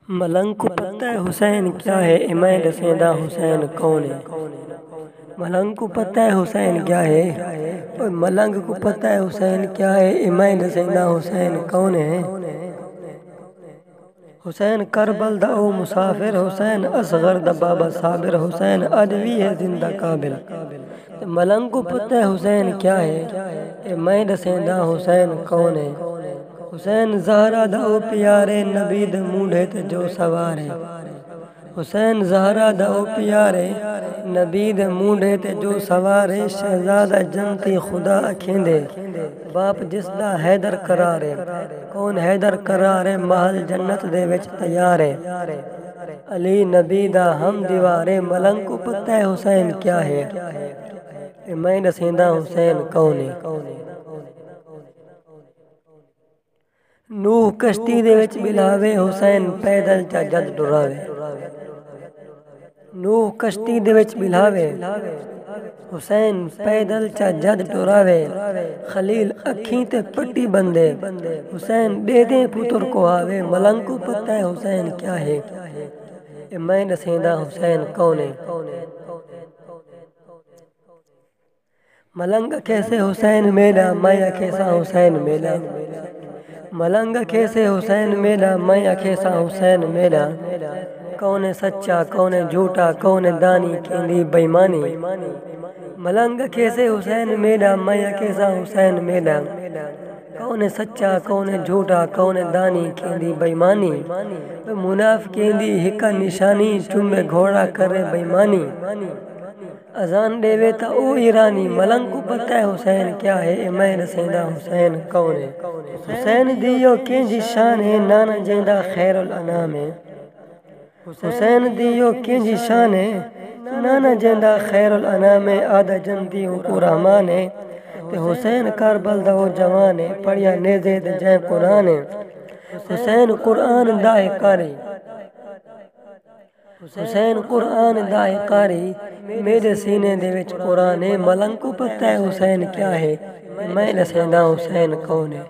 ملنگ کو پتہ ہے حسین کیا ہے، میں دسیندہ حسین کون ہے۔ ملنگ کو پتہ ہے حسین کیا ہے، اور ملنگ کو پتہ ہے حسین کیا ہے، میں دسیندہ حسین کون ہے۔ حسین کربل دا او مسافر، حسین اصغر دا بابا صابر، حسین ادوی ہے زندہ قابل۔ ملنگ کو پتہ ہے حسین کیا ہے، میں دسیندہ حسین کون ہے۔ حسین زہرا دا او پیارے، نبی دے مونڈھے تے جو سوار ہے۔ حسین زہرا دا او پیارے، نبی دے مونڈھے تے جو سوار ہے۔ شہزادہ جنتی خدا اکھیندے، باپ جس دا حیدر قرار ہے۔ کون حیدر قرار ہے، محل جنت دے وچ تیار ہے۔ علی نبی دا ہم دیوار ہے، ملنگ کو پتہ ہے حسین کیا ہے، میں دسیندہ حسین کون ہے۔ نوح کشتی دے وچ بلاوے، حسین پیدل چا جد ڈراوے۔ نوح کشتی دے وچ بلاوے، حسین پیدل چا جد ڈراوے۔ خلیل اکھیں تے پٹی بندے، حسین دے دے پتر کو آوے۔ ملنگ کو پتہ ہے حسین کیا ہے، میں دسیندہ حسین کون ہے۔ ملنگ کیسے حسین میرا، میں کیسا حسین میرا۔ ملنگ کیسے حسین میرا، میں کیسا حسین میرا۔ کون سچا کون جھوٹا، کون دانی کیندی بےمانی۔ ملنگ کیسے حسین میرا، میں کیسا حسین میرا۔ کون سچا کون جھوٹا، کون دانی کیندی بےمانی۔ منافقین دی ہکا نشانی، چومے گھوڑا کرے بےمانی۔ اذان دے وے تا او ایرانی، ملنگ کو پتہ ہے حسین کیا ہے، میں دسیندہ حسین کون ہے۔ حسین دیو کینجی شان ہے، نانا جیندہ خیر الانام ہے۔ حسین دیو کینجی شان ہے، نانا جیندہ خیر الانام ہے۔ آدھا جنتی حکو رحمان ہے، تے حسین کربل دا او جوان ہے۔ پڑھیا نیزے دے جائیں قرآن ہے، حسین قرآن دائے قاری۔ حسین قرآن دائے قاری، میرے سینے دے وچ قرآن ہے۔ ملنگ کو پتہ ہے حسین کیا ہے، میں دسیندہ حسین کون ہے۔